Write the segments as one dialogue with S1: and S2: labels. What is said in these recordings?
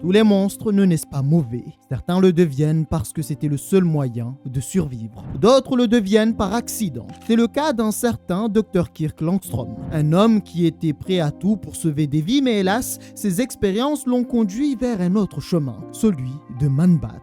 S1: Tous les monstres ne naissent pas mauvais. Certains le deviennent parce que c'était le seul moyen de survivre. D'autres le deviennent par accident. C'est le cas d'un certain Dr. Kirk Langstrom, un homme qui était prêt à tout pour sauver des vies, mais hélas, ses expériences l'ont conduit vers un autre chemin, celui de Man-Bat.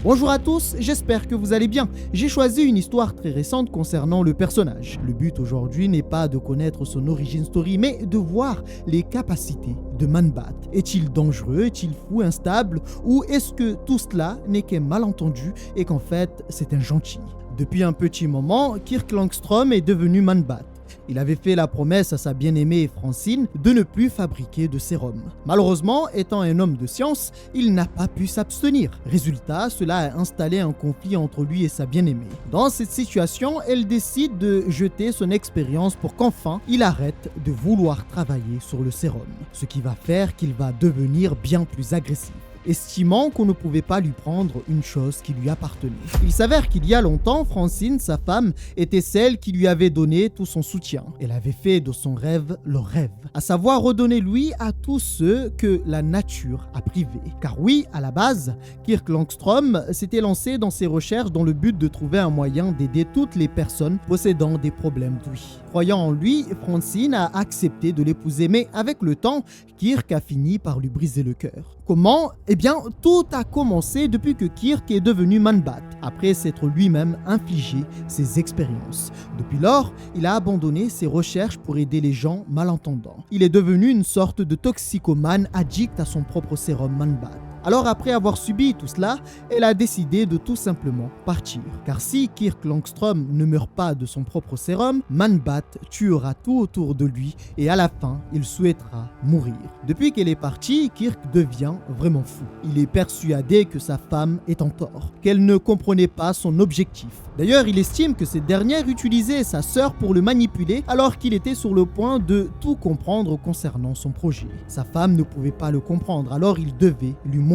S1: Bonjour à tous, j'espère que vous allez bien. J'ai choisi une histoire très récente concernant le personnage. Le but aujourd'hui n'est pas de connaître son origin story, mais de voir les capacités de Man-Bat. Est-il dangereux, est-il fou, instable, ou est-ce que tout cela n'est qu'un malentendu et qu'en fait c'est un gentil? Depuis un petit moment, Kirk Langstrom est devenu Man-Bat. Il avait fait la promesse à sa bien-aimée Francine de ne plus fabriquer de sérum. Malheureusement, étant un homme de science, il n'a pas pu s'abstenir. Résultat, cela a installé un conflit entre lui et sa bien-aimée. Dans cette situation, elle décide de jeter son expérience pour qu'enfin, il arrête de vouloir travailler sur le sérum. Ce qui va faire qu'il va devenir bien plus agressif, estimant qu'on ne pouvait pas lui prendre une chose qui lui appartenait. Il s'avère qu'il y a longtemps, Francine, sa femme, était celle qui lui avait donné tout son soutien. Elle avait fait de son rêve leur rêve, à savoir redonner lui à tous ceux que la nature a privés. Car oui, à la base, Kirk Langstrom s'était lancé dans ses recherches dans le but de trouver un moyen d'aider toutes les personnes possédant des problèmes d'ouïe. Croyant en lui, Francine a accepté de l'épouser, mais avec le temps, Kirk a fini par lui briser le cœur. Comment? Eh bien, tout a commencé depuis que Kirk est devenu Man-Bat, après s'être lui-même infligé ses expériences. Depuis lors, il a abandonné ses recherches pour aider les gens malentendants. Il est devenu une sorte de toxicomane addict à son propre sérum Man-Bat. Alors après avoir subi tout cela, elle a décidé de tout simplement partir. Car si Kirk Langstrom ne meurt pas de son propre sérum, Man-Bat tuera tout autour de lui et à la fin, il souhaitera mourir. Depuis qu'elle est partie, Kirk devient vraiment fou. Il est persuadé que sa femme est en tort, qu'elle ne comprenait pas son objectif. D'ailleurs, il estime que cette dernière utilisait sa sœur pour le manipuler alors qu'il était sur le point de tout comprendre concernant son projet. Sa femme ne pouvait pas le comprendre, alors il devait lui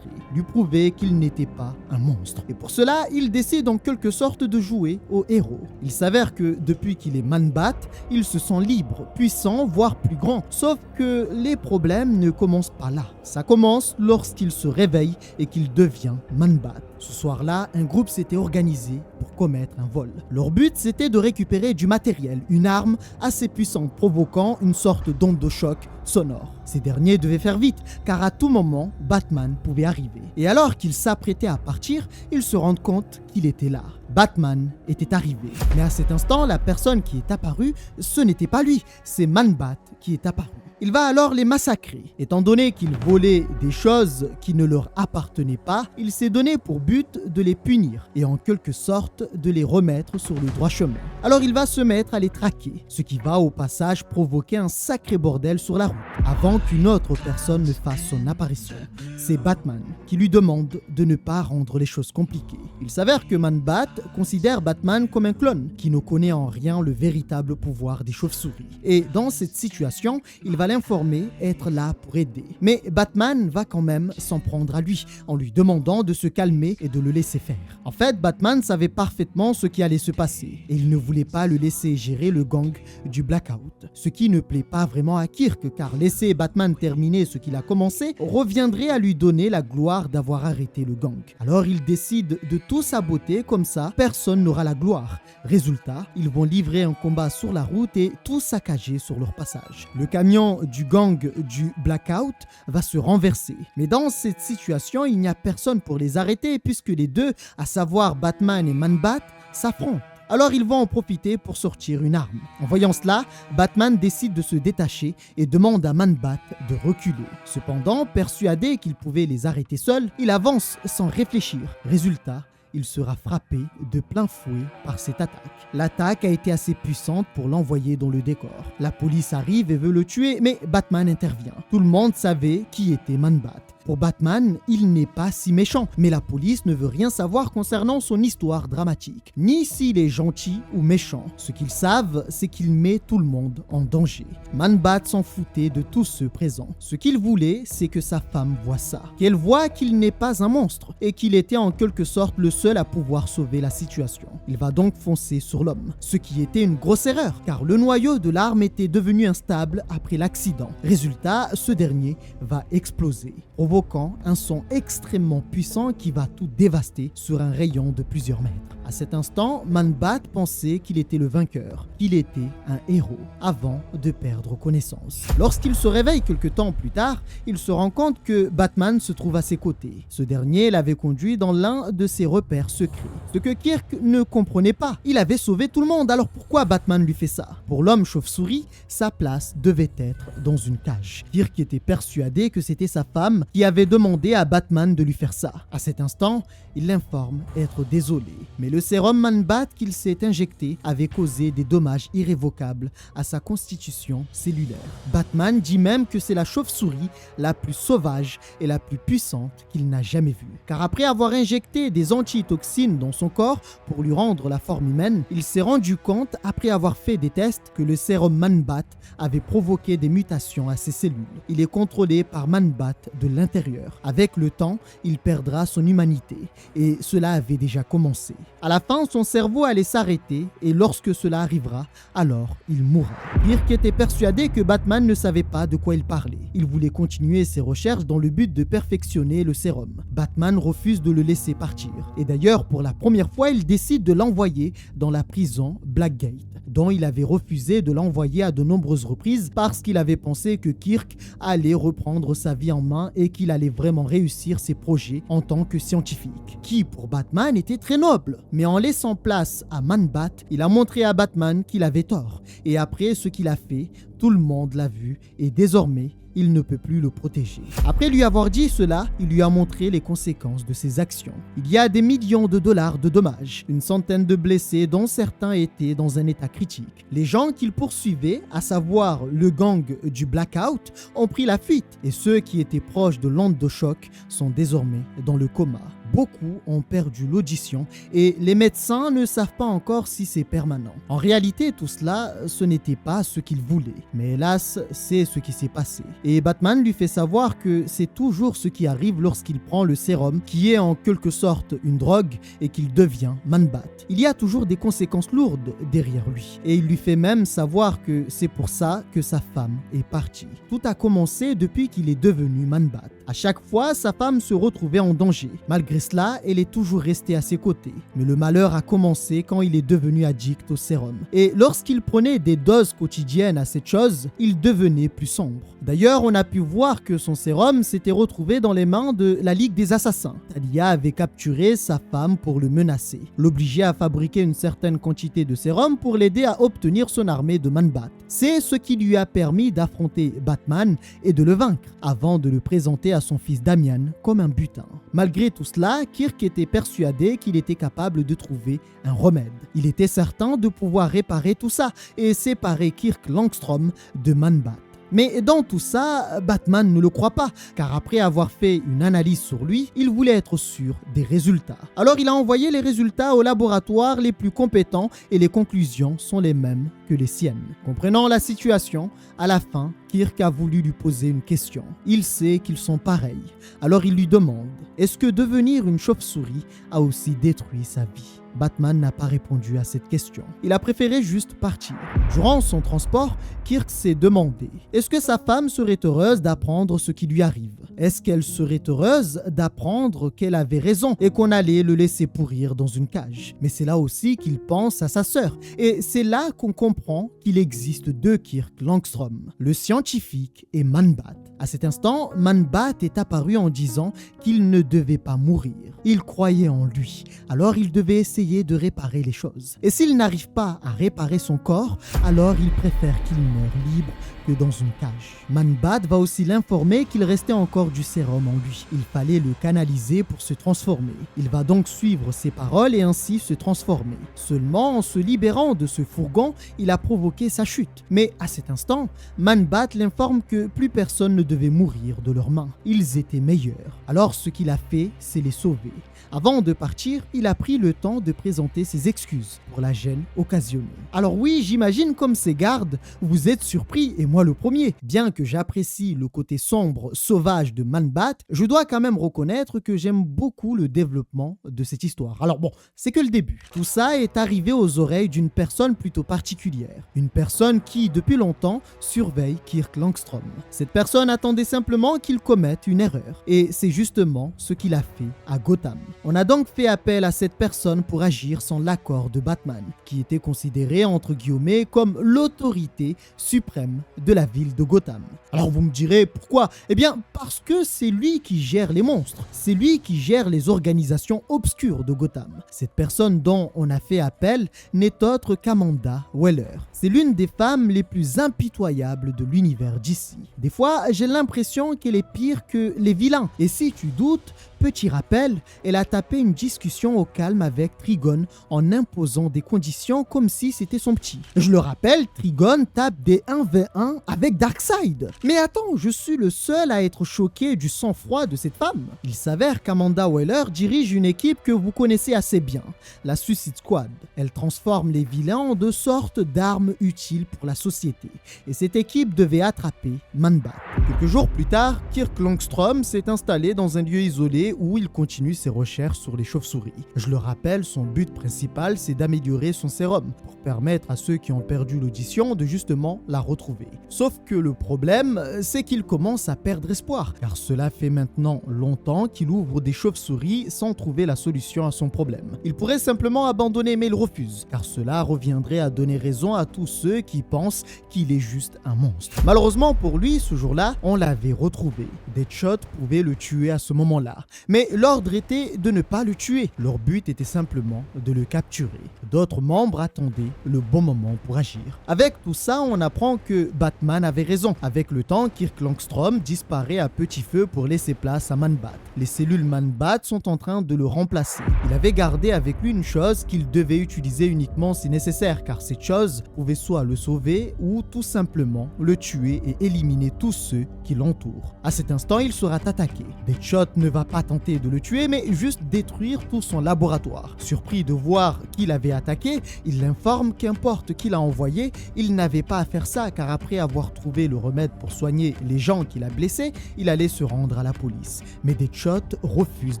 S1: prouver qu'il n'était pas un monstre. Et pour cela, il décide en quelque sorte de jouer au héros. Il s'avère que depuis qu'il est Man-Bat, il se sent libre, puissant, voire plus grand. Sauf que les problèmes ne commencent pas là. Ça commence lorsqu'il se réveille et qu'il devient Man-Bat. Ce soir-là, un groupe s'était organisé pour commettre un vol. Leur but, c'était de récupérer du matériel, une arme assez puissante provoquant une sorte d'onde de choc sonore. Ces derniers devaient faire vite, car à tout moment, Batman pouvait arriver. Et alors qu'ils s'apprêtaient à partir, ils se rendent compte qu'il était là. Batman était arrivé. Mais à cet instant, la personne qui est apparue, ce n'était pas lui, c'est Man-Bat qui est apparu. Il va alors les massacrer. Étant donné qu'il volait des choses qui ne leur appartenaient pas, il s'est donné pour but de les punir et en quelque sorte de les remettre sur le droit chemin. Alors il va se mettre à les traquer, ce qui va au passage provoquer un sacré bordel sur la route, avant qu'une autre personne ne fasse son apparition. C'est Batman qui lui demande de ne pas rendre les choses compliquées. Il s'avère que Man-Bat considère Batman comme un clone qui ne connaît en rien le véritable pouvoir des chauves-souris. Et dans cette situation, il va l'informer être là pour aider. Mais Batman va quand même s'en prendre à lui, en lui demandant de se calmer et de le laisser faire. En fait, Batman savait parfaitement ce qui allait se passer, et il ne voulait pas le laisser gérer le gang du Blackout. Ce qui ne plaît pas vraiment à Kirk, car laisser Batman terminer ce qu'il a commencé reviendrait à lui donner la gloire d'avoir arrêté le gang. Alors il décide de tout saboter, comme ça, personne n'aura la gloire. Résultat, ils vont livrer un combat sur la route et tout saccager sur leur passage. Le camion du gang du Blackout va se renverser. Mais dans cette situation, il n'y a personne pour les arrêter puisque les deux, à savoir Batman et Man-Bat, s'affrontent. Alors ils vont en profiter pour sortir une arme. En voyant cela, Batman décide de se détacher et demande à Man-Bat de reculer. Cependant, persuadé qu'il pouvait les arrêter seul, il avance sans réfléchir. Résultat, il sera frappé de plein fouet par cette attaque. L'attaque a été assez puissante pour l'envoyer dans le décor. La police arrive et veut le tuer, mais Batman intervient. Tout le monde savait qui était Man-Bat. Pour Batman, il n'est pas si méchant, mais la police ne veut rien savoir concernant son histoire dramatique, ni s'il est gentil ou méchant. Ce qu'ils savent, c'est qu'il met tout le monde en danger. Man-Bat s'en foutait de tous ceux présents. Ce qu'il voulait, c'est que sa femme voie ça, qu'elle voie qu'il n'est pas un monstre et qu'il était en quelque sorte le seul à pouvoir sauver la situation. Il va donc foncer sur l'homme, ce qui était une grosse erreur, car le noyau de l'arme était devenu instable après l'accident. Résultat, ce dernier va exploser, provoquant un son extrêmement puissant qui va tout dévaster sur un rayon de plusieurs mètres. À cet instant, Man-Bat pensait qu'il était le vainqueur, qu'il était un héros, avant de perdre connaissance. Lorsqu'il se réveille quelque temps plus tard, il se rend compte que Batman se trouve à ses côtés. Ce dernier l'avait conduit dans l'un de ses repères secrets. Ce que Kirk ne comprenait pas. Il avait sauvé tout le monde, alors pourquoi Batman lui fait ça? Pour l'homme chauve-souris, sa place devait être dans une cage. Kirk était persuadé que c'était sa femme qui avait demandé à Batman de lui faire ça. À cet instant, il l'informe être désolé, mais le sérum Man-Bat qu'il s'est injecté avait causé des dommages irrévocables à sa constitution cellulaire. Batman dit même que c'est la chauve-souris la plus sauvage et la plus puissante qu'il n'a jamais vue. Car après avoir injecté des antitoxines dans son corps pour lui rendre la forme humaine, il s'est rendu compte, après avoir fait des tests, que le sérum Man-Bat avait provoqué des mutations à ses cellules. Il est contrôlé par Man-Bat de l'intérieur. Avec le temps, il perdra son humanité et cela avait déjà commencé. À la fin, son cerveau allait s'arrêter et lorsque cela arrivera, alors il mourra. Kirk était persuadé que Batman ne savait pas de quoi il parlait. Il voulait continuer ses recherches dans le but de perfectionner le sérum. Batman refuse de le laisser partir. Et d'ailleurs, pour la première fois, il décide de l'envoyer dans la prison Blackgate, dont il avait refusé de l'envoyer à de nombreuses reprises parce qu'il avait pensé que Kirk allait reprendre sa vie en main et qu'il allait vraiment réussir ses projets en tant que scientifique, qui pour Batman était très noble. Mais en laissant place à Man-Bat, il a montré à Batman qu'il avait tort. Et après ce qu'il a fait, tout le monde l'a vu et désormais, il ne peut plus le protéger. Après lui avoir dit cela, il lui a montré les conséquences de ses actions. Il y a des millions de dollars de dommages, une centaine de blessés dont certains étaient dans un état critique. Les gens qu'il poursuivait, à savoir le gang du Blackout, ont pris la fuite et ceux qui étaient proches de l'onde de choc sont désormais dans le coma. Beaucoup ont perdu l'audition et les médecins ne savent pas encore si c'est permanent. En réalité, tout cela, ce n'était pas ce qu'il voulait. Mais hélas, c'est ce qui s'est passé. Et Batman lui fait savoir que c'est toujours ce qui arrive lorsqu'il prend le sérum, qui est en quelque sorte une drogue, et qu'il devient Man-Bat. Il y a toujours des conséquences lourdes derrière lui. Et il lui fait même savoir que c'est pour ça que sa femme est partie. Tout a commencé depuis qu'il est devenu Man-Bat. À chaque fois, sa femme se retrouvait en danger. Malgré cela, elle est toujours restée à ses côtés. Mais le malheur a commencé quand il est devenu addict au sérum. Et lorsqu'il prenait des doses quotidiennes à cette chose, il devenait plus sombre. D'ailleurs, on a pu voir que son sérum s'était retrouvé dans les mains de la Ligue des Assassins. Talia avait capturé sa femme pour le menacer, l'obliger à fabriquer une certaine quantité de sérum pour l'aider à obtenir son armée de Man-Bat. C'est ce qui lui a permis d'affronter Batman et de le vaincre, avant de le présenter à son fils Damian comme un butin. Malgré tout cela, Kirk était persuadé qu'il était capable de trouver un remède. Il était certain de pouvoir réparer tout ça et séparer Kirk Langstrom de Man-Bat. Mais dans tout ça, Batman ne le croit pas, car après avoir fait une analyse sur lui, il voulait être sûr des résultats. Alors il a envoyé les résultats aux laboratoires les plus compétents et les conclusions sont les mêmes que les siennes. Comprenant la situation, à la fin, Kirk a voulu lui poser une question. Il sait qu'ils sont pareils, alors il lui demande « Est-ce que devenir une chauve-souris a aussi détruit sa vie ?» Batman n'a pas répondu à cette question. Il a préféré juste partir. Durant son transport, Kirk s'est demandé « Est-ce que sa femme serait heureuse d'apprendre ce qui lui arrive? Est-ce qu'elle serait heureuse d'apprendre qu'elle avait raison et qu'on allait le laisser pourrir dans une cage ?» Mais c'est là aussi qu'il pense à sa sœur. Et c'est là qu'on comprend qu'il existe deux Kirk Langstrom, le scientifique et Man-Bat. À cet instant, Man-Bat est apparu en disant qu'il ne devait pas mourir. Il croyait en lui, alors il devait essayer essayer de réparer les choses. Et s'il n'arrive pas à réparer son corps, alors il préfère qu'il meure libre que dans une cage. Man-Bat va aussi l'informer qu'il restait encore du sérum en lui. Il fallait le canaliser pour se transformer. Il va donc suivre ses paroles et ainsi se transformer. Seulement, en se libérant de ce fourgon, il a provoqué sa chute. Mais à cet instant, Man-Bat l'informe que plus personne ne devait mourir de leurs mains. Ils étaient meilleurs. Alors ce qu'il a fait, c'est les sauver. Avant de partir, il a pris le temps de présenter ses excuses pour la gêne occasionnée. Alors oui, j'imagine comme ces gardes, vous êtes surpris et moi le premier. Bien que j'apprécie le côté sombre, sauvage de Man-Bat, je dois quand même reconnaître que j'aime beaucoup le développement de cette histoire. Alors bon, c'est que le début. Tout ça est arrivé aux oreilles d'une personne plutôt particulière. Une personne qui, depuis longtemps, surveille Kirk Langstrom. Cette personne attendait simplement qu'il commette une erreur. Et c'est justement ce qu'il a fait à Gotham. On a donc fait appel à cette personne pour agir sans l'accord de Batman, qui était considéré entre guillemets comme l'autorité suprême de la ville de Gotham. Alors vous me direz pourquoi? Eh bien parce que c'est lui qui gère les monstres, c'est lui qui gère les organisations obscures de Gotham. Cette personne dont on a fait appel n'est autre qu'Amanda Waller. C'est l'une des femmes les plus impitoyables de l'univers d'ici. Des fois, j'ai l'impression qu'elle est pire que les vilains. Et si tu doutes, petit rappel, elle a tapé une discussion au calme avec Trigon en imposant des conditions comme si c'était son petit. Je le rappelle, Trigon tape des 1v1 avec Darkseid. Mais attends, je suis le seul à être choqué du sang-froid de cette femme. Il s'avère qu'Amanda Waller dirige une équipe que vous connaissez assez bien, la Suicide Squad. Elle transforme les vilains en de sortes d'armes utiles pour la société. Et cette équipe devait attraper Man-Bat. Quelques jours plus tard, Kirk Langstrom s'est installé dans un lieu isolé où il continue ses recherches sur les chauves-souris. Je le rappelle, son but principal, c'est d'améliorer son sérum pour permettre à ceux qui ont perdu l'audition de justement la retrouver. Sauf que le problème, c'est qu'il commence à perdre espoir, car cela fait maintenant longtemps qu'il ouvre des chauves-souris sans trouver la solution à son problème. Il pourrait simplement abandonner, mais il refuse, car cela reviendrait à donner raison à tous ceux qui pensent qu'il est juste un monstre. Malheureusement pour lui, ce jour-là, on l'avait retrouvé. Deadshot pouvait le tuer à ce moment-là. Mais l'ordre était de ne pas le tuer. Leur but était simplement de le capturer. D'autres membres attendaient le bon moment pour agir. Avec tout ça, on apprend que Batman avait raison. Avec le temps, Kirk Langstrom disparaît à petit feu pour laisser place à Man-Bat. Les cellules Man-Bat sont en train de le remplacer. Il avait gardé avec lui une chose qu'il devait utiliser uniquement si nécessaire, car cette chose pouvait soit le sauver ou tout simplement le tuer et éliminer tous ceux qui l'entourent. À cet instant, il sera attaqué. Deadshot ne va pas tenter de le tuer, mais juste détruire tout son laboratoire. Surpris de voir qu'il avait attaqué, il l'informe qu'importe qui l'a envoyé, il n'avait pas à faire ça, car après avoir trouvé le remède pour soigner les gens qu'il a blessés, il allait se rendre à la police. Mais Deadshot refuse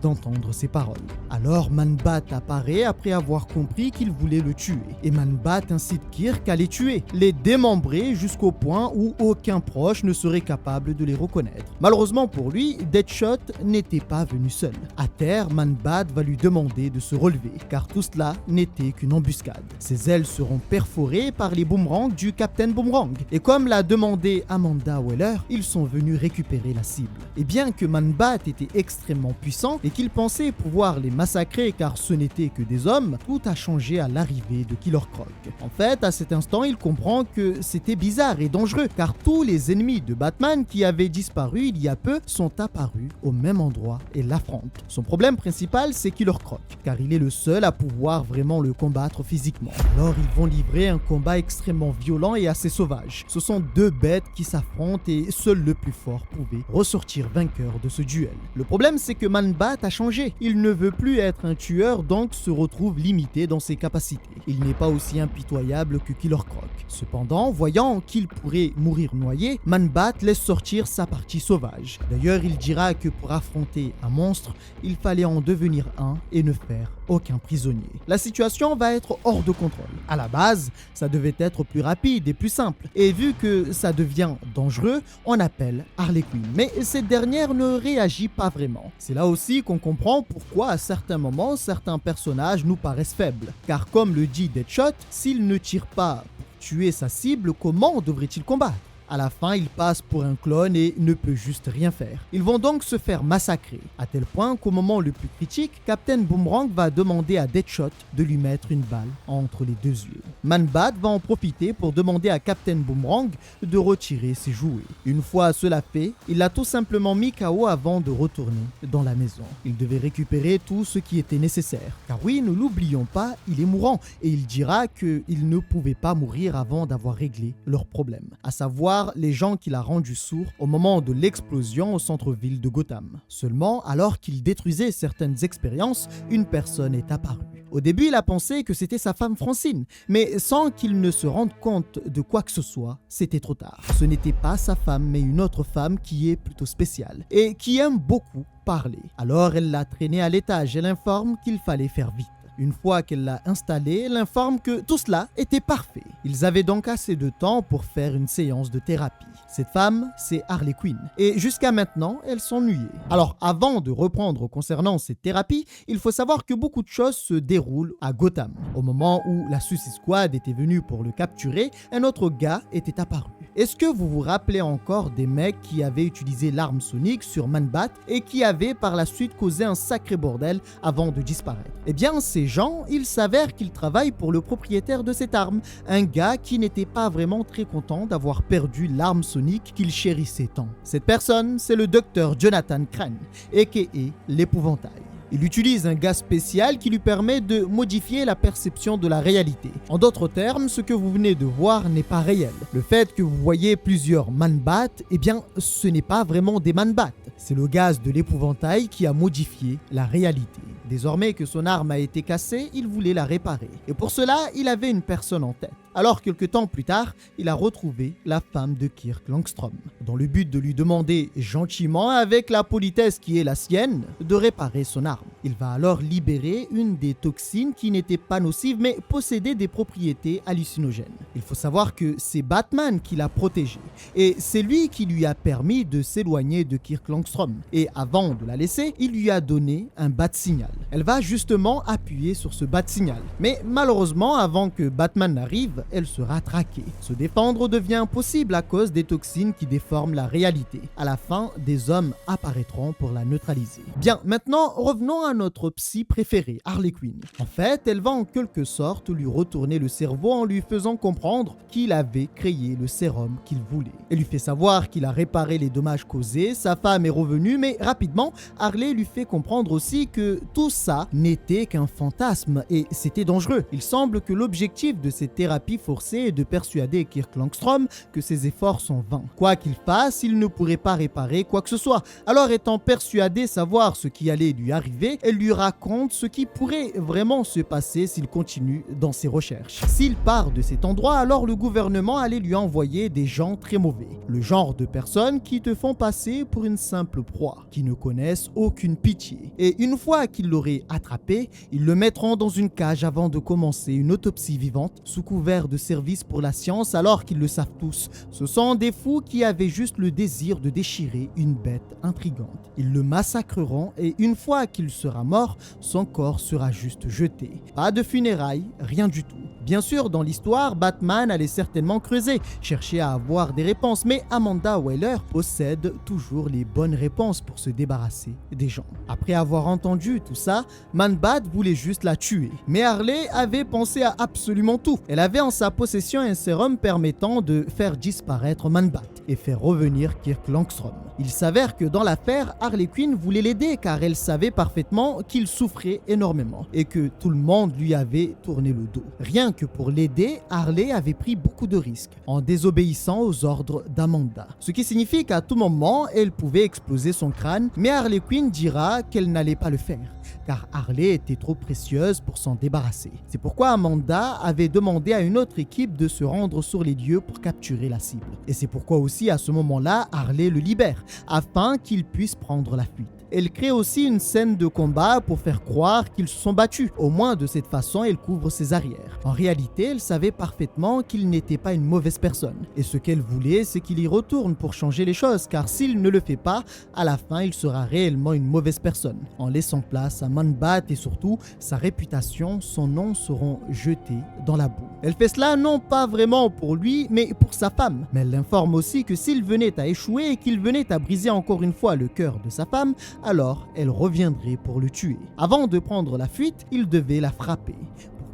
S1: d'entendre ses paroles. Alors Man-Bat apparaît après avoir compris qu'il voulait le tuer. Et Man-Bat incite Kirk à les tuer, les démembrer jusqu'au point où aucun proche ne serait capable de les reconnaître. Malheureusement pour lui, Deadshot n'était pas venu seul. À terre, Man-Bat va lui demander de se relever, car tout cela n'était qu'une embuscade. Ses ailes seront perforées par les boomerangs du Captain Boomerang. Et comme l'a demandé Amanda Waller, ils sont venus récupérer la cible. Et bien que Man-Bat était extrêmement puissant et qu'il pensait pouvoir les massacrer car ce n'étaient que des hommes, tout a changé à l'arrivée de Killer Croc. En fait, à cet instant, il comprend que c'était bizarre et dangereux, car tous les ennemis de Batman qui avaient disparu il y a peu sont apparus au même endroit et l'affrontent. Son problème principal, c'est Killer Croc, car il est le seul à pouvoir vraiment le combattre physiquement. Alors ils vont livrer un combat extrêmement violent et assez sauvage. Ce sont deux bêtes qui s'affrontent et seul le plus fort pouvait ressortir vainqueur de ce duel. Le problème, c'est que Man-Bat a changé. Il ne veut plus être un tueur, donc se retrouve limité dans ses capacités. Il n'est pas aussi impitoyable que Killer Croc. Cependant, voyant qu'il pourrait mourir noyé, Man-Bat laisse sortir sa partie sauvage. D'ailleurs, il dira que pour affronter un monstre, il fallait en devenir un et ne faire aucun prisonnier. La situation va être hors de contrôle. À la base, ça devait être plus rapide et plus simple. Et vu que ça devient dangereux, on appelle Harley Quinn. Mais cette dernière ne réagit pas vraiment. C'est là aussi qu'on comprend pourquoi à certains moments, certains personnages nous paraissent faibles. Car comme le dit Deadshot, s'il ne tire pas pour tuer sa cible, comment devrait-il combattre ? À la fin, il passe pour un clone et ne peut juste rien faire. Ils vont donc se faire massacrer, à tel point qu'au moment le plus critique, Captain Boomerang va demander à Deadshot de lui mettre une balle entre les 2 yeux. Man-Bat va en profiter pour demander à Captain Boomerang de retirer ses jouets. Une fois cela fait, il l'a tout simplement mis KO avant de retourner dans la maison. Il devait récupérer tout ce qui était nécessaire. Car oui, ne l'oublions pas, il est mourant et il dira qu'il ne pouvait pas mourir avant d'avoir réglé leurs problèmes, à savoir les gens qu'il a rendus sourds au moment de l'explosion au centre-ville de Gotham. Seulement, alors qu'il détruisait certaines expériences, une personne est apparue. Au début, il a pensé que c'était sa femme Francine, mais sans qu'il ne se rende compte de quoi que ce soit, c'était trop tard. Ce n'était pas sa femme, mais une autre femme qui est plutôt spéciale et qui aime beaucoup parler. Alors elle l'a traîné à l'étage et l'informe qu'il fallait faire vite. Une fois qu'elle l'a installé, elle informe que tout cela était parfait. Ils avaient donc assez de temps pour faire une séance de thérapie. Cette femme, c'est Harley Quinn. Et jusqu'à maintenant, elle s'ennuyait. Alors, avant de reprendre concernant cette thérapie, il faut savoir que beaucoup de choses se déroulent à Gotham. Au moment où la Suicide Squad était venue pour le capturer, un autre gars était apparu. Est-ce que vous vous rappelez encore des mecs qui avaient utilisé l'arme sonique sur Man-Bat et qui avaient par la suite causé un sacré bordel avant de disparaître? Eh bien, ces gens, il s'avère qu'ils travaillent pour le propriétaire de cette arme, un gars qui n'était pas vraiment très content d'avoir perdu l'arme sonique qu'il chérissait tant. Cette personne, c'est le docteur Jonathan Crane, a.k.a. l'épouvantail. Il utilise un gaz spécial qui lui permet de modifier la perception de la réalité. En d'autres termes, ce que vous venez de voir n'est pas réel. Le fait que vous voyez plusieurs Man-Bat, eh bien, ce n'est pas vraiment des Man-Bat. C'est le gaz de l'épouvantail qui a modifié la réalité. Désormais que son arme a été cassée, il voulait la réparer. Et pour cela, il avait une personne en tête. Alors, quelques temps plus tard, il a retrouvé la femme de Kirk Langstrom, dans le but de lui demander gentiment, avec la politesse qui est la sienne, de réparer son arme. Il va alors libérer une des toxines qui n'étaient pas nocives, mais possédaient des propriétés hallucinogènes. Il faut savoir que c'est Batman qui l'a protégée, et c'est lui qui lui a permis de s'éloigner de Kirk Langstrom. Et avant de la laisser, il lui a donné un bat-signal. Elle va justement appuyer sur ce bat-signal. Mais malheureusement, avant que Batman n'arrive, elle sera traquée. Se défendre devient impossible à cause des toxines qui déforment la réalité. À la fin, des hommes apparaîtront pour la neutraliser. Bien, maintenant, revenons à notre psy préférée, Harley Quinn. En fait, elle va en quelque sorte lui retourner le cerveau en lui faisant comprendre qu'il avait créé le sérum qu'il voulait. Elle lui fait savoir qu'il a réparé les dommages causés, sa femme est revenue, mais rapidement, Harley lui fait comprendre aussi que tout ça n'était qu'un fantasme et c'était dangereux. Il semble que l'objectif de cette thérapie forcée est de persuader Kirk Langstrom que ses efforts sont vains. Quoi qu'il fasse, il ne pourrait pas réparer quoi que ce soit. Alors, étant persuadé savoir ce qui allait lui arriver, elle lui raconte ce qui pourrait vraiment se passer s'il continue dans ses recherches. S'il part de cet endroit, alors le gouvernement allait lui envoyer des gens très mauvais. Le genre de personnes qui te font passer pour une simple proie, qui ne connaissent aucune pitié. Et une fois qu'ils l'auraient attrapé, ils le mettront dans une cage avant de commencer une autopsie vivante sous couvert de service pour la science, alors qu'ils le savent tous. Ce sont des fous qui avaient juste le désir de déchirer une bête intrigante. Ils le massacreront et une fois qu'il sera mort, son corps sera juste jeté. Pas de funérailles, rien du tout. Bien sûr, dans l'histoire, Batman allait certainement creuser, chercher à avoir des réponses, mais Amanda Waller possède toujours les bonnes réponses pour se débarrasser des gens. Après avoir entendu tout ça, Man-Bat voulait juste la tuer. Mais Harley avait pensé à absolument tout. Elle avait en sa possession un sérum permettant de faire disparaître Man-Bat et faire revenir Kirk Langstrom. Il s'avère que dans l'affaire, Harley Quinn voulait l'aider car elle savait parfaitement qu'il souffrait énormément et que tout le monde lui avait tourné le dos. Rien que pour l'aider, Harley avait pris beaucoup de risques en désobéissant aux ordres d'Amanda. Ce qui signifie qu'à tout moment, elle pouvait exploser son crâne, mais Harley Quinn dira qu'elle n'allait pas le faire car Harley était trop précieuse pour s'en débarrasser. C'est pourquoi Amanda avait demandé à une autre équipe de se rendre sur les lieux pour capturer la cible. Et c'est pourquoi aussi à ce moment-là, Harley le libère afin qu'il puisse prendre la fuite. Elle crée aussi une scène de combat pour faire croire qu'ils se sont battus. Au moins de cette façon, elle couvre ses arrières. En réalité, elle savait parfaitement qu'il n'était pas une mauvaise personne. Et ce qu'elle voulait, c'est qu'il y retourne pour changer les choses, car s'il ne le fait pas, à la fin, il sera réellement une mauvaise personne. En laissant place à Man-Bat et surtout sa réputation, son nom seront jetés dans la boue. Elle fait cela non pas vraiment pour lui, mais pour sa femme. Mais elle l'informe aussi que s'il venait à échouer et qu'il venait à briser encore une fois le cœur de sa femme, alors elle reviendrait pour le tuer. Avant de prendre la fuite, il devait la frapper,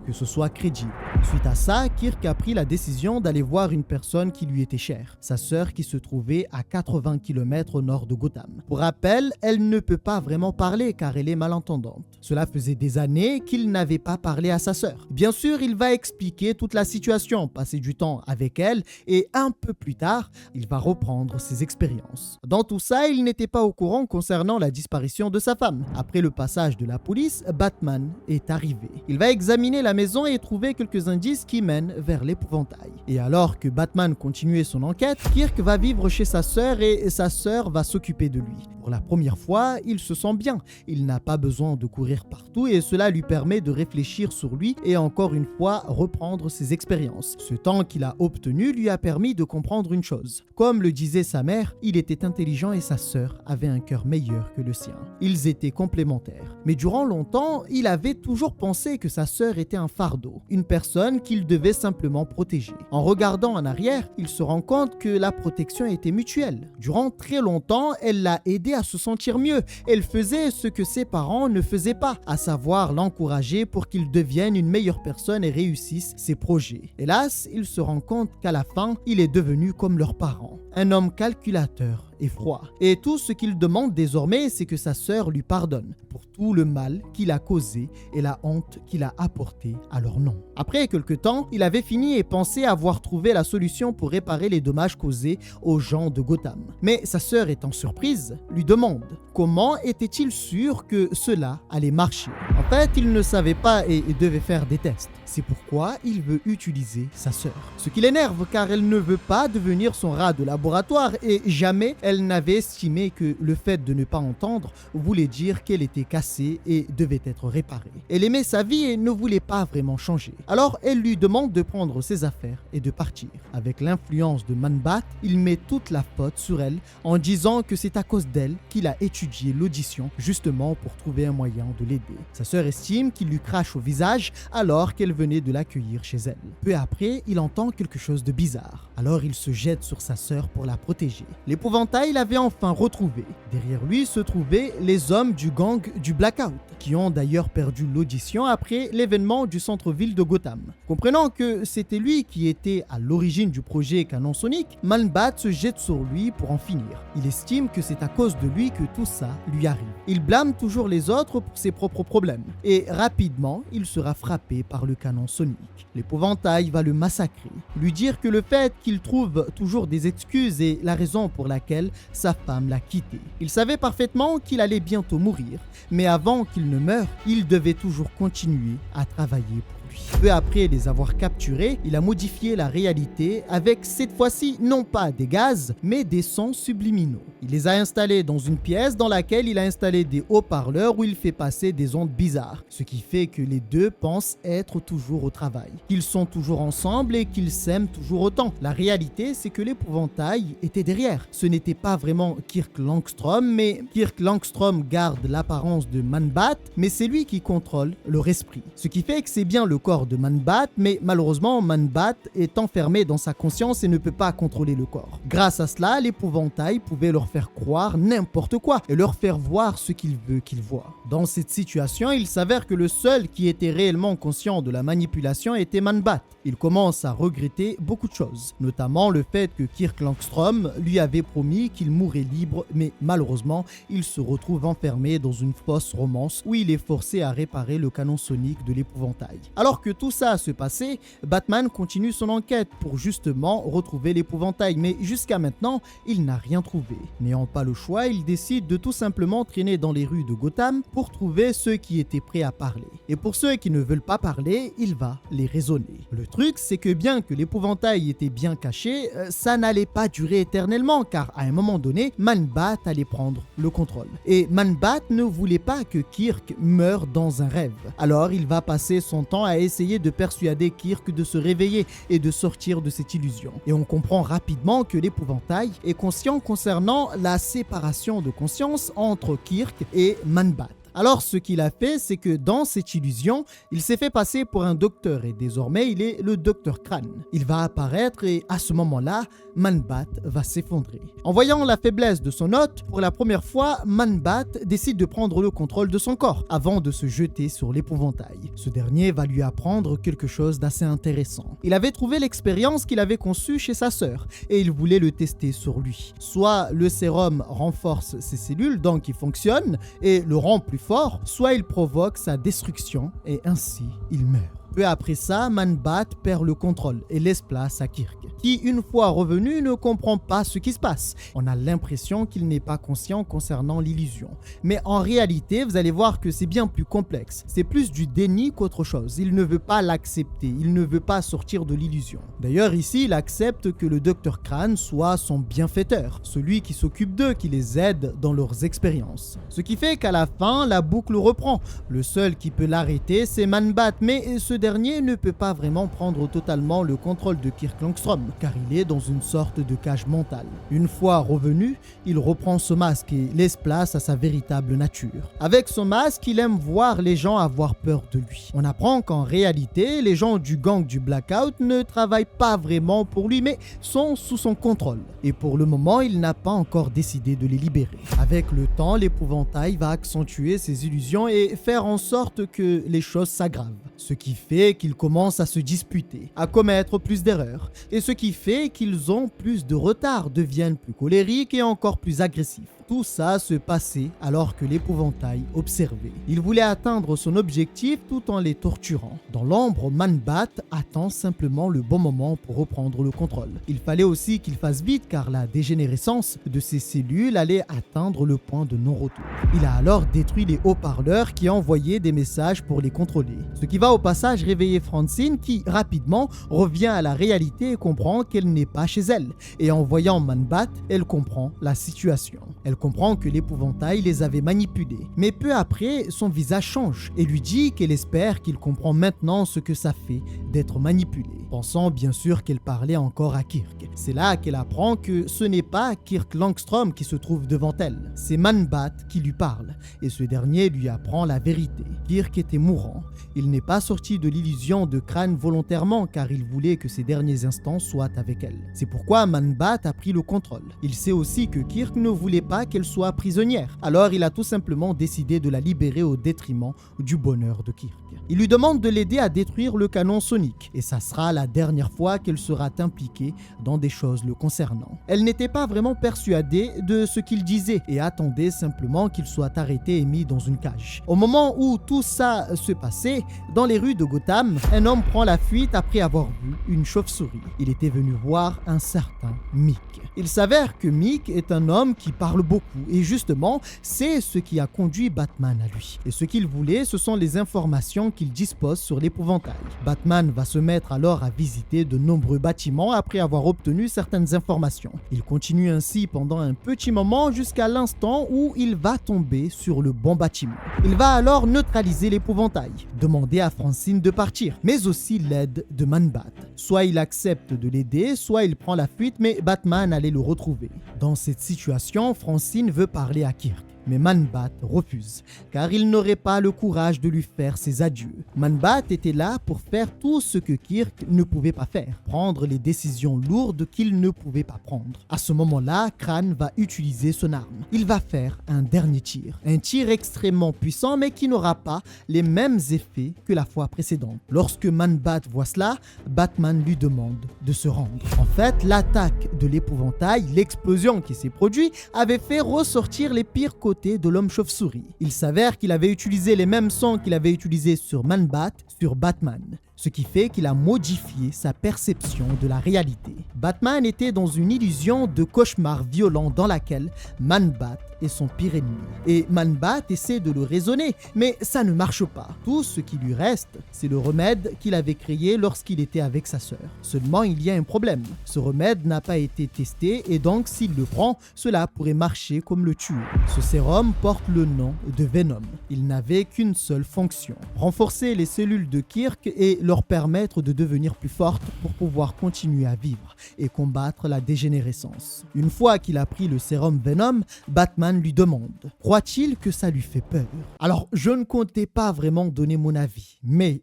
S1: que ce soit crédible. Suite à ça, Kirk a pris la décision d'aller voir une personne qui lui était chère, sa sœur qui se trouvait à 80 km au nord de Gotham. Pour rappel, elle ne peut pas vraiment parler car elle est malentendante. Cela faisait des années qu'il n'avait pas parlé à sa sœur. Bien sûr, il va expliquer toute la situation, passer du temps avec elle et un peu plus tard, il va reprendre ses expériences. Dans tout ça, il n'était pas au courant concernant la disparition de sa femme. Après le passage de la police, Batman est arrivé. Il va examiner la maison et trouver quelques indices qui mènent vers l'épouvantail. Et alors que Batman continuait son enquête, Kirk va vivre chez sa sœur et sa sœur va s'occuper de lui. Pour la première fois, il se sent bien. Il n'a pas besoin de courir partout et cela lui permet de réfléchir sur lui et encore une fois reprendre ses expériences. Ce temps qu'il a obtenu lui a permis de comprendre une chose. Comme le disait sa mère, il était intelligent et sa sœur avait un cœur meilleur que le sien. Ils étaient complémentaires. Mais durant longtemps, il avait toujours pensé que sa sœur était un fardeau, une personne qu'il devait simplement protéger. En regardant en arrière, il se rend compte que la protection était mutuelle. Durant très longtemps, elle l'a aidé à se sentir mieux. Elle faisait ce que ses parents ne faisaient pas, à savoir l'encourager pour qu'il devienne une meilleure personne et réussisse ses projets. Hélas, il se rend compte qu'à la fin, il est devenu comme leurs parents, un homme calculateur et froid. Et tout ce qu'il demande désormais, c'est que sa sœur lui pardonne pour tout le mal qu'il a causé et la honte qu'il a apportée à leur nom. Après quelque temps, il avait fini et pensait avoir trouvé la solution pour réparer les dommages causés aux gens de Gotham. Mais sa sœur, étant surprise, lui demande comment était-il sûr que cela allait marcher. En fait, il ne savait pas et devait faire des tests. C'est pourquoi il veut utiliser sa sœur. Ce qui l'énerve car elle ne veut pas devenir son rat de laboratoire et jamais elle n'avait estimé que le fait de ne pas entendre voulait dire qu'elle était cassée et devait être réparée. Elle aimait sa vie et ne voulait pas vraiment changer. Alors elle lui demande de prendre ses affaires et de partir. Avec l'influence de Man-Bat, il met toute la faute sur elle en disant que c'est à cause d'elle qu'il a étudié l'audition justement pour trouver un moyen de l'aider. Sa sœur estime qu'il lui crache au visage alors qu'elle venait de l'accueillir chez elle. Peu après, il entend quelque chose de bizarre. Alors il se jette sur sa sœur pour la protéger. L'épouvantail l'avait enfin retrouvé. Derrière lui se trouvaient les hommes du gang du Blackout, qui ont d'ailleurs perdu l'audition après l'événement du centre-ville de Gotham. Comprenant que c'était lui qui était à l'origine du projet Canon Sonic, Man-Bat se jette sur lui pour en finir. Il estime que c'est à cause de lui que tout ça lui arrive. Il blâme toujours les autres pour ses propres problèmes. Et rapidement, il sera frappé par le canon Sonic. L'épouvantail va le massacrer, lui dire que le fait qu'il trouve toujours des excuses est la raison pour laquelle sa femme l'a quitté. Il savait parfaitement qu'il allait bientôt mourir, mais avant qu'il ne meure, il devait toujours continuer à travailler pour lui. Peu après les avoir capturés, il a modifié la réalité avec cette fois-ci non pas des gaz, mais des sons subliminaux. Il les a installés dans une pièce dans laquelle il a installé des haut-parleurs où il fait passer des ondes bizarres, ce qui fait que les deux pensent être toujours au travail, qu'ils sont toujours ensemble et qu'ils s'aiment toujours autant. La réalité, c'est que l'épouvantail était derrière. Ce n'était pas vraiment Kirk Langstrom, mais Kirk Langstrom garde l'apparence de Man-Bat, mais c'est lui qui contrôle leur esprit. Ce qui fait que c'est bien le corps de Man-Bat, mais malheureusement Man-Bat est enfermé dans sa conscience et ne peut pas contrôler le corps. Grâce à cela, l'épouvantail pouvait leur faire croire n'importe quoi et leur faire voir ce qu'il veut qu'ils voient. Dans cette situation, il s'avère que le seul qui était réellement conscient de la manipulation était Man-Bat. Il commence à regretter beaucoup de choses, notamment le fait que Kirk Langstrom lui avait promis qu'il mourrait libre, mais malheureusement, il se retrouve enfermé dans une fausse romance où il est forcé à réparer le canon sonique de l'épouvantail. Alors que tout ça se passait, Batman continue son enquête pour justement retrouver l'épouvantail, mais jusqu'à maintenant, il n'a rien trouvé. N'ayant pas le choix, il décide de tout simplement traîner dans les rues de Gotham pour trouver ceux qui étaient prêts à parler. Et pour ceux qui ne veulent pas parler, il va les raisonner. Le truc, c'est que bien que l'épouvantail était bien caché, ça n'allait pas durer éternellement car à un moment donné, Man-Bat allait prendre le contrôle. Et Man-Bat ne voulait pas que Kirk meure dans un rêve. Alors il va passer son temps à essayer de persuader Kirk de se réveiller et de sortir de cette illusion. Et on comprend rapidement que l'épouvantail est conscient concernant la séparation de conscience entre Kirk et Man-Bat. Alors ce qu'il a fait, c'est que dans cette illusion, il s'est fait passer pour un docteur et désormais il est le docteur Crane. Il va apparaître et à ce moment-là, Man-Bat va s'effondrer. En voyant la faiblesse de son hôte, pour la première fois, Man-Bat décide de prendre le contrôle de son corps avant de se jeter sur l'épouvantail. Ce dernier va lui apprendre quelque chose d'assez intéressant. Il avait trouvé l'expérience qu'il avait conçue chez sa sœur et il voulait le tester sur lui. Soit le sérum renforce ses cellules, donc il fonctionne et le rend plus fort, soit il provoque sa destruction et ainsi il meurt. Peu après ça, Man-Bat perd le contrôle et laisse place à Kirk, qui, une fois revenu, ne comprend pas ce qui se passe. On a l'impression qu'il n'est pas conscient concernant l'illusion. Mais en réalité, vous allez voir que c'est bien plus complexe. C'est plus du déni qu'autre chose. Il ne veut pas l'accepter, il ne veut pas sortir de l'illusion. D'ailleurs, ici, il accepte que le docteur Crane soit son bienfaiteur, celui qui s'occupe d'eux, qui les aide dans leurs expériences. Ce qui fait qu'à la fin, la boucle reprend. Le seul qui peut l'arrêter, c'est Man-Bat, mais ce dernier ne peut pas vraiment prendre totalement le contrôle de Kirk Langstrom, car il est dans une sorte de cage mentale. Une fois revenu, il reprend ce masque et laisse place à sa véritable nature. Avec ce masque, il aime voir les gens avoir peur de lui. On apprend qu'en réalité, les gens du gang du Blackout ne travaillent pas vraiment pour lui, mais sont sous son contrôle. Et pour le moment, il n'a pas encore décidé de les libérer. Avec le temps, l'épouvantail va accentuer ses illusions et faire en sorte que les choses s'aggravent. Ce qui fait qu'ils commencent à se disputer, à commettre plus d'erreurs. Et ce qui fait qu'ils ont plus de retard, deviennent plus colériques et encore plus agressifs. Tout ça se passait alors que l'épouvantail observait. Il voulait atteindre son objectif tout en les torturant. Dans l'ombre, Man-Bat attend simplement le bon moment pour reprendre le contrôle. Il fallait aussi qu'il fasse vite car la dégénérescence de ses cellules allait atteindre le point de non-retour. Il a alors détruit les haut-parleurs qui envoyaient des messages pour les contrôler. Ce qui va au passage réveiller Francine qui, rapidement, revient à la réalité et comprend qu'elle n'est pas chez elle. Et en voyant Man-Bat, elle comprend la situation. Elle comprend que l'épouvantail les avait manipulés. Mais peu après, son visage change et lui dit qu'elle espère qu'il comprend maintenant ce que ça fait d'être manipulé, pensant bien sûr qu'elle parlait encore à Kirk. C'est là qu'elle apprend que ce n'est pas Kirk Langstrom qui se trouve devant elle, c'est Man-Bat qui lui parle et ce dernier lui apprend la vérité. Kirk était mourant. Il n'est pas sorti de l'illusion de Crane volontairement car il voulait que ses derniers instants soient avec elle. C'est pourquoi Man-Bat a pris le contrôle. Il sait aussi que Kirk ne voulait pas qu'elle soit prisonnière. Alors il a tout simplement décidé de la libérer au détriment du bonheur de Kirk. Il lui demande de l'aider à détruire le canon sonique et ça sera la dernière fois qu'elle sera impliquée dans des choses le concernant. Elle n'était pas vraiment persuadée de ce qu'il disait et attendait simplement qu'il soit arrêté et mis dans une cage. Au moment où tout ça se passait, dans les rues de Gotham, un homme prend la fuite après avoir vu une chauve-souris. Il était venu voir un certain Mick. Il s'avère que Mick est un homme qui parle beaucoup et justement, c'est ce qui a conduit Batman à lui. Et ce qu'il voulait, ce sont les informations qu'il dispose sur l'épouvantail. Batman va se mettre alors à visiter de nombreux bâtiments après avoir obtenu certaines informations. Il continue ainsi pendant un petit moment jusqu'à l'instant où il va tomber sur le bon bâtiment. Il va alors neutraliser l'épouvantail, demander à Francine de partir, mais aussi l'aide de Man-Bat. Soit il accepte de l'aider, soit il prend la fuite, mais Batman allait le retrouver. Dans cette situation, Francine veut parler à Kirk. Mais Man-Bat refuse, car il n'aurait pas le courage de lui faire ses adieux. Man-Bat était là pour faire tout ce que Kirk ne pouvait pas faire, prendre les décisions lourdes qu'il ne pouvait pas prendre. À ce moment-là, Crane va utiliser son arme. Il va faire un dernier tir. Un tir extrêmement puissant, mais qui n'aura pas les mêmes effets que la fois précédente. Lorsque Man-Bat voit cela, Batman lui demande de se rendre. En fait, l'attaque de l'épouvantail, l'explosion qui s'est produite, avait fait ressortir les pires côtés de l'homme chauve-souris. Il s'avère qu'il avait utilisé les mêmes sons qu'il avait utilisés sur Man-Bat sur Batman. ce qui fait qu'il a modifié sa perception de la réalité. Batman était dans une illusion de cauchemar violent dans laquelle Man-Bat est son pire ennemi. Et Man-Bat essaie de le raisonner, mais ça ne marche pas. Tout ce qui lui reste, c'est le remède qu'il avait créé lorsqu'il était avec sa sœur. Seulement, il y a un problème. Ce remède n'a pas été testé et donc s'il le prend, cela pourrait marcher comme le tuer. Ce sérum porte le nom de Venom. Il n'avait qu'une seule fonction: renforcer les cellules de Kirk et leur permettre de devenir plus fortes pour pouvoir continuer à vivre et combattre la dégénérescence. Une fois qu'il a pris le sérum Venom, Batman lui demande: croit-il que ça lui fait peur? Alors, je ne comptais pas vraiment donner mon avis, mais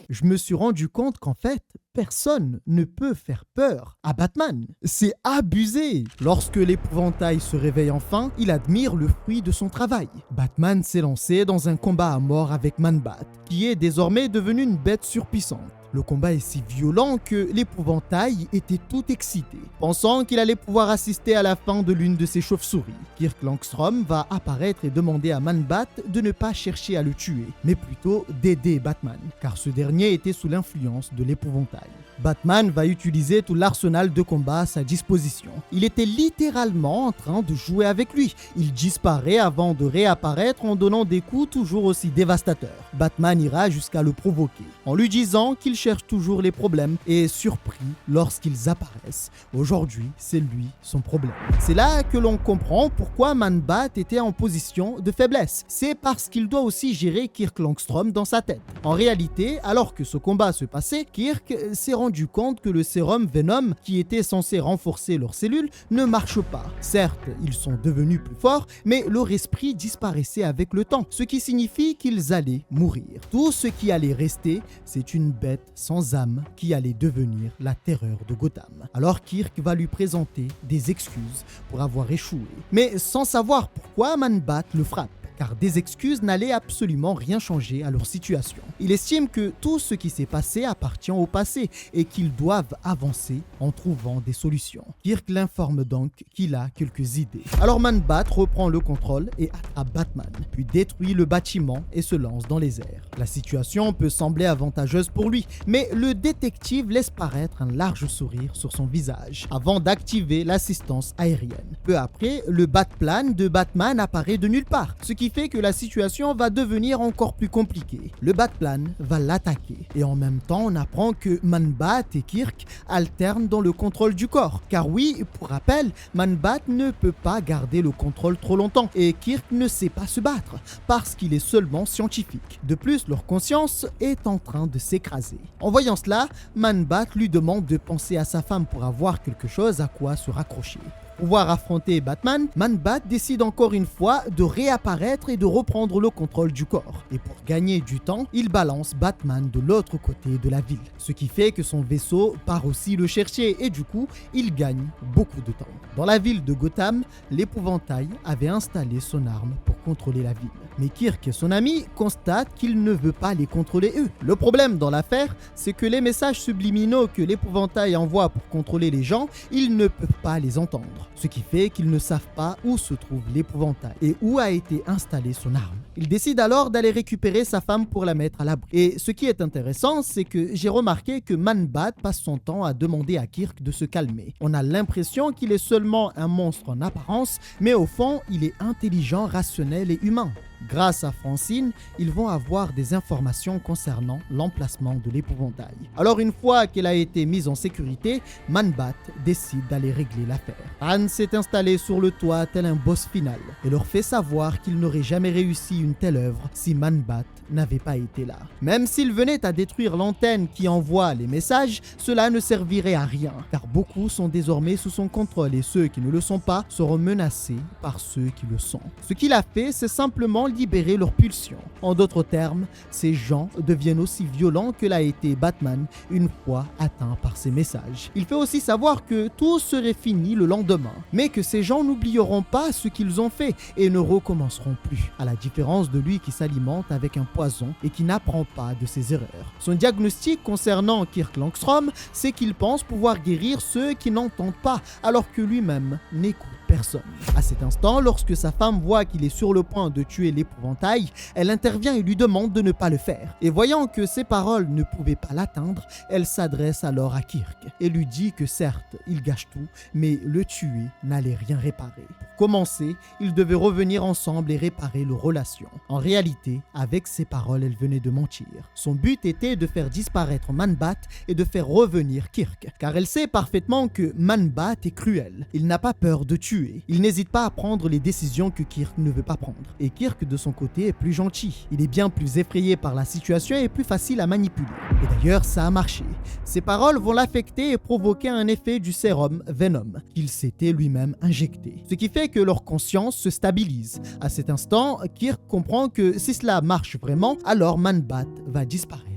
S1: je me suis rendu compte qu'en fait, personne ne peut faire peur à Batman. C'est abusé. Lorsque l'épouvantail se réveille enfin, il admire le fruit de son travail. Batman s'est lancé dans un combat à mort avec Man-Bat, qui est désormais devenu une bête surpuissante. Le combat est si violent que l'épouvantail était tout excité, pensant qu'il allait pouvoir assister à la fin de l'une de ses chauves-souris. Kirk Langstrom va apparaître et demander à Man-Bat de ne pas chercher à le tuer, mais plutôt d'aider Batman, car ce dernier était sous l'influence de l'épouvantail. Batman va utiliser tout l'arsenal de combat à sa disposition. Il était littéralement en train de jouer avec lui. Il disparaît avant de réapparaître en donnant des coups toujours aussi dévastateurs. Batman ira jusqu'à le provoquer, en lui disant qu'il cherche toujours les problèmes et est surpris lorsqu'ils apparaissent. Aujourd'hui, c'est lui son problème. C'est là que l'on comprend pourquoi Man-Bat était en position de faiblesse. C'est parce qu'il doit aussi gérer Kirk Langstrom dans sa tête. En réalité, alors que ce combat se passait, Kirk s'est rendu compte que le sérum Venom, qui était censé renforcer leurs cellules, ne marche pas. Certes, ils sont devenus plus forts, mais leur esprit disparaissait avec le temps, ce qui signifie qu'ils allaient mourir. Tout ce qui allait rester, c'est une bête sans âme qui allait devenir la terreur de Gotham. Alors Kirk va lui présenter des excuses pour avoir échoué, mais sans savoir pourquoi Man-Bat le frappe, car des excuses n'allaient absolument rien changer à leur situation. Il estime que tout ce qui s'est passé appartient au passé et qu'ils doivent avancer en trouvant des solutions. Kirk l'informe donc qu'il a quelques idées. Alors Man-Bat reprend le contrôle et attrape Batman, puis détruit le bâtiment et se lance dans les airs. La situation peut sembler avantageuse pour lui, mais le détective laisse paraître un large sourire sur son visage avant d'activer l'assistance aérienne. Peu après, le Batplane de Batman apparaît de nulle part, ce qui fait que la situation va devenir encore plus compliquée. Le Batplane va l'attaquer et en même temps on apprend que Man-Bat et Kirk alternent dans le contrôle du corps. Car oui, pour rappel, Man-Bat ne peut pas garder le contrôle trop longtemps et Kirk ne sait pas se battre parce qu'il est seulement scientifique. De plus, leur conscience est en train de s'écraser. En voyant cela, Man-Bat lui demande de penser à sa femme pour avoir quelque chose à quoi se raccrocher. Pour pouvoir affronter Batman, Man-Bat décide encore une fois de réapparaître et de reprendre le contrôle du corps. Et pour gagner du temps, il balance Batman de l'autre côté de la ville. Ce qui fait que son vaisseau part aussi le chercher et du coup, il gagne beaucoup de temps. Dans la ville de Gotham, l'épouvantail avait installé son arme pour contrôler la ville. Mais Kirk et son ami constatent qu'il ne veut pas les contrôler eux. Le problème dans l'affaire, c'est que les messages subliminaux que l'épouvantail envoie pour contrôler les gens, ils ne peuvent pas les entendre. Ce qui fait qu'ils ne savent pas où se trouve l'épouvantail et où a été installée son arme. Il décide alors d'aller récupérer sa femme pour la mettre à l'abri. Et ce qui est intéressant, c'est que j'ai remarqué que Man-Bat passe son temps à demander à Kirk de se calmer. On a l'impression qu'il est seulement un monstre en apparence, mais au fond, il est intelligent, rationnel et humain. Grâce à Francine, ils vont avoir des informations concernant l'emplacement de l'épouvantail. Alors une fois qu'elle a été mise en sécurité, Man-Bat décide d'aller régler l'affaire. Han s'est installé sur le toit tel un boss final et leur fait savoir qu'il n'aurait jamais réussi une telle œuvre si Man-Bat n'avait pas été là. Même s'il venait à détruire l'antenne qui envoie les messages, cela ne servirait à rien, car beaucoup sont désormais sous son contrôle et ceux qui ne le sont pas seront menacés par ceux qui le sont. Ce qu'il a fait, c'est simplement libérer leurs pulsions. En d'autres termes, ces gens deviennent aussi violents que l'a été Batman une fois atteint par ces messages. Il fait aussi savoir que tout serait fini le lendemain, mais que ces gens n'oublieront pas ce qu'ils ont fait et ne recommenceront plus, à la différence de lui qui s'alimente avec un poison et qui n'apprend pas de ses erreurs. Son diagnostic concernant Kirk Langstrom, c'est qu'il pense pouvoir guérir ceux qui n'entendent pas, alors que lui-même n'écoute personne. personne. À cet instant, lorsque sa femme voit qu'il est sur le point de tuer l'épouvantail, elle intervient et lui demande de ne pas le faire. Et voyant que ses paroles ne pouvaient pas l'atteindre, elle s'adresse alors à Kirk et lui dit que certes, il gâche tout, mais le tuer n'allait rien réparer. Pour commencer, ils devaient revenir ensemble et réparer leur relation. En réalité, avec ses paroles, elle venait de mentir. Son but était de faire disparaître Man-Bat et de faire revenir Kirk, car elle sait parfaitement que Man-Bat est cruel. Il n'a pas peur de tuer. Il n'hésite pas à prendre les décisions que Kirk ne veut pas prendre. Et Kirk, de son côté, est plus gentil. Il est bien plus effrayé par la situation et plus facile à manipuler. Et d'ailleurs, ça a marché. Ses paroles vont l'affecter et provoquer un effet du sérum Venom qu'il s'était lui-même injecté. Ce qui fait que leur conscience se stabilise. À cet instant, Kirk comprend que si cela marche vraiment, alors Man-Bat va disparaître.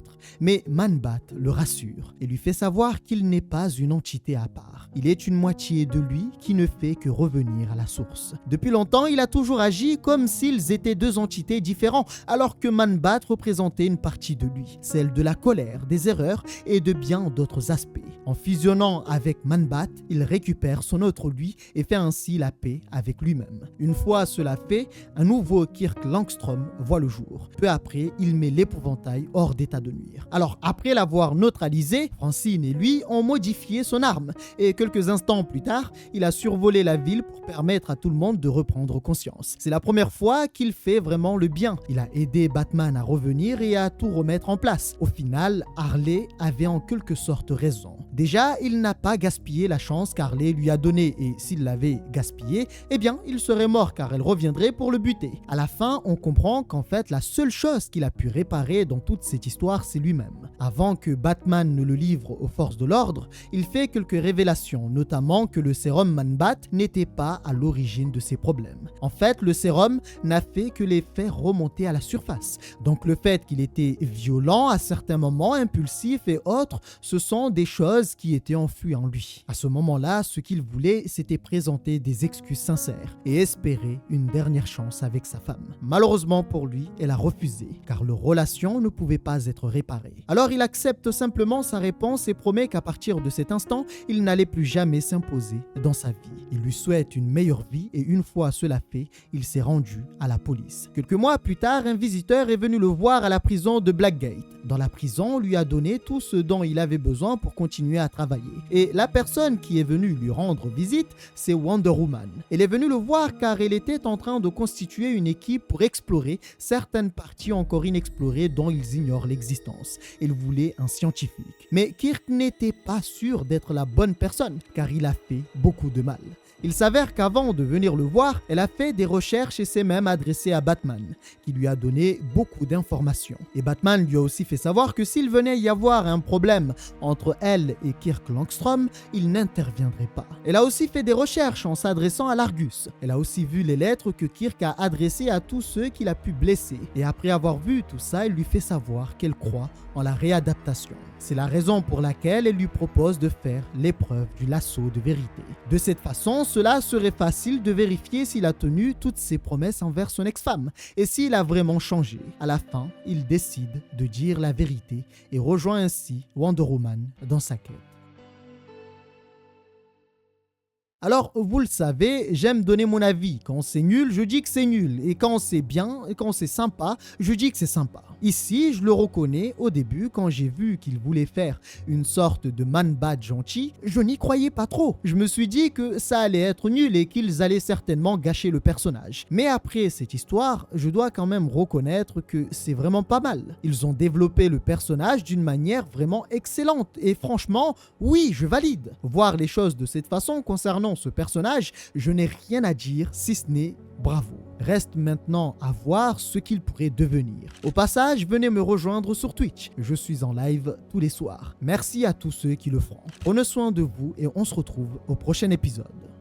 S1: Mais Man-Bat le rassure et lui fait savoir qu'il n'est pas une entité à part. Il est une moitié de lui qui ne fait que revenir à la source. Depuis longtemps, il a toujours agi comme s'ils étaient deux entités différentes, alors que Man-Bat représentait une partie de lui, celle de la colère, des erreurs et de bien d'autres aspects. En fusionnant avec Man-Bat, il récupère son autre lui et fait ainsi la paix avec lui-même. Une fois cela fait, un nouveau Kirk Langstrom voit le jour. Peu après, il met l'épouvantail hors d'état de nuire. Alors, après l'avoir neutralisé, Francine et lui ont modifié son arme et quelques instants plus tard, il a survolé la ville pour permettre à tout le monde de reprendre conscience. C'est la première fois qu'il fait vraiment le bien. Il a aidé Batman à revenir et à tout remettre en place. Au final, Harley avait en quelque sorte raison. Déjà, il n'a pas gaspillé la chance qu'Harley lui a donnée et s'il l'avait gaspillée, eh bien, il serait mort car elle reviendrait pour le buter. À la fin, on comprend qu'en fait, la seule chose qu'il a pu réparer dans toute cette histoire, c'est lui-même. Avant que Batman ne le livre aux forces de l'ordre, il fait quelques révélations, notamment que le sérum Man-Bat n'était pas à l'origine de ses problèmes. En fait, le sérum n'a fait que les faire remonter à la surface. Donc le fait qu'il était violent à certains moments, impulsif et autres, ce sont des choses qui étaient enfouies en lui. À ce moment-là, ce qu'il voulait, c'était présenter des excuses sincères et espérer une dernière chance avec sa femme. Malheureusement pour lui, elle a refusé, car leur relation ne pouvait pas être réparée. Alors il accepte simplement sa réponse et promet qu'à partir de cet instant, il n'allait plus jamais s'imposer dans sa vie. Il lui souhaite une meilleure vie et une fois cela fait, il s'est rendu à la police. Quelques mois plus tard, un visiteur est venu le voir à la prison de Blackgate. Dans la prison, on lui a donné tout ce dont il avait besoin pour continuer à travailler. Et la personne qui est venue lui rendre visite, c'est Wonder Woman. Elle est venue le voir car elle était en train de constituer une équipe pour explorer certaines parties encore inexplorées dont ils ignorent l'existence. Elle voulait un scientifique. Mais Kirk n'était pas sûr d'être la bonne personne car il a fait beaucoup de mal. Il s'avère qu'avant de venir le voir, elle a fait des recherches et s'est même adressée à Batman, qui lui a donné beaucoup d'informations. Et Batman lui a aussi fait savoir que s'il venait y avoir un problème entre elle et Kirk Langstrom, il n'interviendrait pas. Elle a aussi fait des recherches en s'adressant à l'Argus. Elle a aussi vu les lettres que Kirk a adressées à tous ceux qu'il a pu blesser. Et après avoir vu tout ça, elle lui fait savoir qu'elle croit en la réadaptation. C'est la raison pour laquelle elle lui propose de faire l'épreuve du lasso de vérité. De cette façon, cela serait facile de vérifier s'il a tenu toutes ses promesses envers son ex-femme et s'il a vraiment changé. À la fin, il décide de dire la vérité et rejoint ainsi Wonder Woman dans sa quête. Alors, vous le savez, j'aime donner mon avis. Quand c'est nul, je dis que c'est nul. Et quand c'est bien, et quand c'est sympa, je dis que c'est sympa. Ici, je le reconnais, au début, quand j'ai vu qu'il voulait faire une sorte de Man-Bat gentil, je n'y croyais pas trop. Je me suis dit que ça allait être nul et qu'ils allaient certainement gâcher le personnage. Mais après cette histoire, je dois quand même reconnaître que c'est vraiment pas mal. Ils ont développé le personnage d'une manière vraiment excellente. Et franchement, oui, je valide. Voir les choses de cette façon concernant ce personnage, je n'ai rien à dire si ce n'est bravo. Reste maintenant à voir ce qu'il pourrait devenir. Au passage, venez me rejoindre sur Twitch. Je suis en live tous les soirs. Merci à tous ceux qui le feront. Prenez soin de vous et on se retrouve au prochain épisode.